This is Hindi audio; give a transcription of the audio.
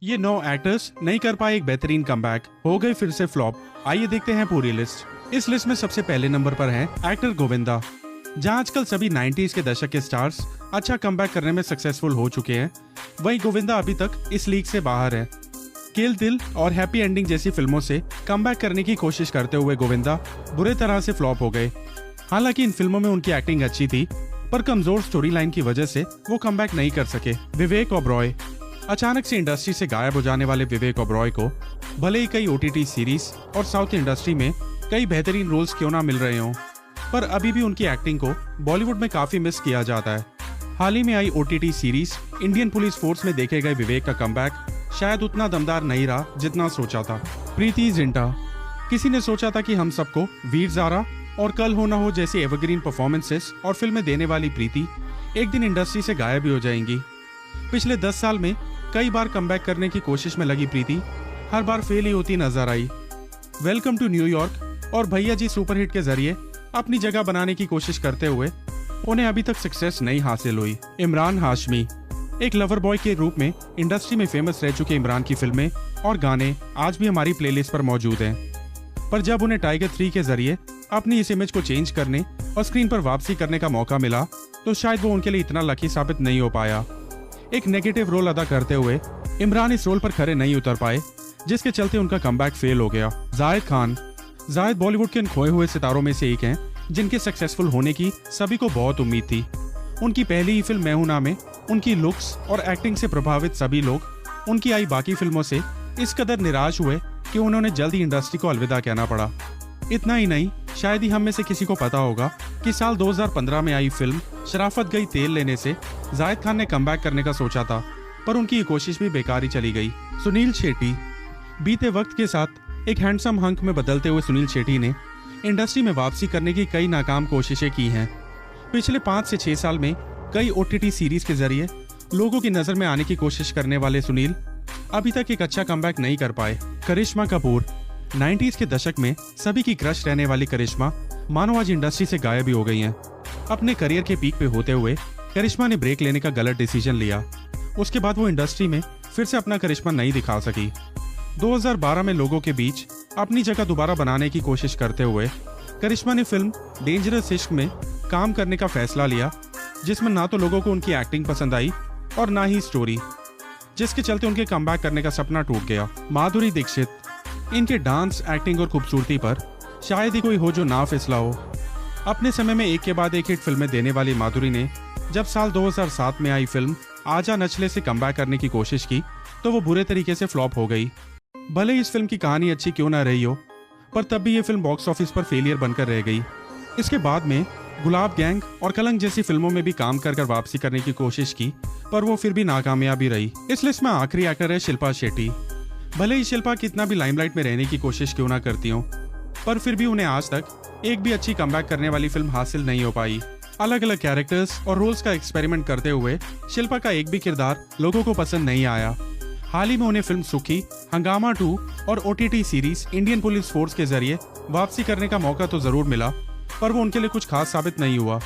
ये 9 एक्टर्स नहीं कर पाए एक बेहतरीन कमबैक, हो गए फिर से फ्लॉप। आइए देखते हैं पूरी लिस्ट। इस लिस्ट में सबसे पहले नंबर पर है एक्टर गोविंदा। जहां आजकल सभी 90s के दशक के स्टार्स अच्छा कमबैक करने में सक्सेसफुल हो चुके हैं, वहीं गोविंदा अभी तक इस लीग से बाहर है। किल दिल और हैप्पी एंडिंग जैसी फिल्मों से कमबैक करने की कोशिश करते हुए गोविंदा बुरे तरह से फ्लॉप हो गए। हालांकि इन फिल्मों में उनकी एक्टिंग अच्छी थी, पर कमजोर स्टोरी लाइन की वजह से वो कमबैक नहीं कर सके। विवेक ओबरॉय। अचानक से इंडस्ट्री से गायब हो जाने वाले विवेक ओबरॉय को भले ही कई OTT सीरीज और साउथ इंडस्ट्री में कई बेहतरीन रोल्स क्यों ना मिल रहे हों, पर अभी भी उनकी एक्टिंग को बॉलीवुड में काफी मिस किया जाता है। हाल ही में आई OTT series Indian police force में देखे गए विवेक का कमबैक शायद उतना दमदार नहीं रहा जितना सोचा था। प्रीति जिंटा। किसी ने सोचा था कि हम सबको वीर ज़ारा और कल हो ना हो जैसी एवरग्रीन परफॉर्मेंसेस और फिल्में देने वाली प्रीति एक दिन इंडस्ट्री से गायब ही हो जाएंगी। पिछले 10 साल में कई बार कमबैक करने की कोशिश में लगी प्रीति हर बार फेल ही होती नजर आई। वेलकम टू न्यूयॉर्क और भैया जी सुपरहिट के जरिए अपनी जगह बनाने की कोशिश करते हुए उन्हें अभी तक सक्सेस नहीं हासिल हुई। इमरान हाशमी। एक लवर बॉय के रूप में इंडस्ट्री में फेमस रह चुके इमरान की फिल्में और गाने आज भी हमारी प्लेलिस्ट पर मौजूद हैं, पर जब उन्हें टाइगर 3 के जरिए अपनी इस इमेज को चेंज करने और स्क्रीन पर वापसी करने का मौका मिला, तो शायद वो उनके लिए इतना लकी साबित नहीं हो पाया। एक नेगेटिव रोल अदा करते हुए इमरान इस रोल पर खरे नहीं उतर पाए, जिसके चलते उनका कमबैक फेल हो गया। जाहिद खान। जाहिद बॉलीवुड के इन खोए हुए सितारों में से एक हैं, जिनके सक्सेसफुल होने की सभी को बहुत उम्मीद थी। उनकी पहली ही फिल्म मैं हूं ना में उनकी लुक्स और एक्टिंग से प्रभावित सभी लोग उनकी आई बाकी फिल्मों से इस कदर निराश हुए कि उन्होंने जल्दी इंडस्ट्री को अलविदा कहना पड़ा। इतना ही नहीं, शायद ही हम में से किसी को पता होगा कि साल 2015 में आई फिल्म शराफत गई तेल लेने से जाहिद खान ने कमबैक करने का सोचा था, पर उनकी ये कोशिश भी बेकार ही चली गई। सुनील शेट्टी। बीते वक्त के साथ एक हैंडसम हंक में बदलते हुए सुनील शेट्टी ने इंडस्ट्री में वापसी करने की कई नाकाम कोशिशें की हैं। पिछले 5 से 6 साल में कई OTT सीरीज के जरिए लोगों की नजर में आने की कोशिश करने वाले सुनील अभी तक एक अच्छा कमबैक नहीं कर पाए। करिश्मा कपूर। 90s के दशक में सभी की क्रश रहने वाली करिश्मा मानो आज इंडस्ट्री से गायब ही हो गई हैं। अपने करियर के पीक पे होते हुए करिश्मा ने ब्रेक लेने का गलत डिसीजन लिया। उसके बाद वो इंडस्ट्री में फिर से अपना करिश्मा नहीं दिखा सकी। 2012 में लोगों के बीच अपनी जगह दोबारा बनाने की कोशिश करते हुए करिश्मा ने फिल्म डेंजरस इश्क में काम करने का फैसला लिया, जिसमें ना तो लोगों को उनकी एक्टिंग पसंद आई और ना ही स्टोरी, जिसके चलते उनके कमबैक करने का सपना टूट गया। माधुरी दीक्षित। इनके डांस, एक्टिंग और खूबसूरती पर शायद ही कोई हो जो ना फिसला हो। अपने समय में एक के बाद एक हिट फिल्में देने वाली माधुरी ने जब साल 2007 में आई फिल्म आजा नचले से कमबैक करने की कोशिश की, तो वो बुरे तरीके से फ्लॉप हो गई। भले ही इस फिल्म की कहानी अच्छी क्यों ना रही हो, पर तब भी ये फिल्म बॉक्स ऑफिस पर फेलियर बनकर रह गई। इसके बाद में गुलाब गैंग और कलंक जैसी फिल्मों में भी काम कर वापसी करने की कोशिश की, पर वो फिर भी नाकामयाब ही रही। इस लिस्ट में आखिरी एक्टर है शिल्पा शेट्टी। भले ही शिल्पा कितना भी लाइमलाइट में रहने की कोशिश क्यों ना करती हो, पर फिर भी उन्हें आज तक एक भी अच्छी कमबैक करने वाली फिल्म हासिल नहीं हो पाई। अलग अलग कैरेक्टर्स और रोल्स का एक्सपेरिमेंट करते हुए शिल्पा का एक भी किरदार लोगों को पसंद नहीं आया। हाल ही में उन्हें फिल्म सुखी, हंगामा 2 और OTT series Indian police force के जरिए वापसी करने का मौका तो जरूर मिला, पर वो उनके लिए कुछ खास साबित नहीं हुआ।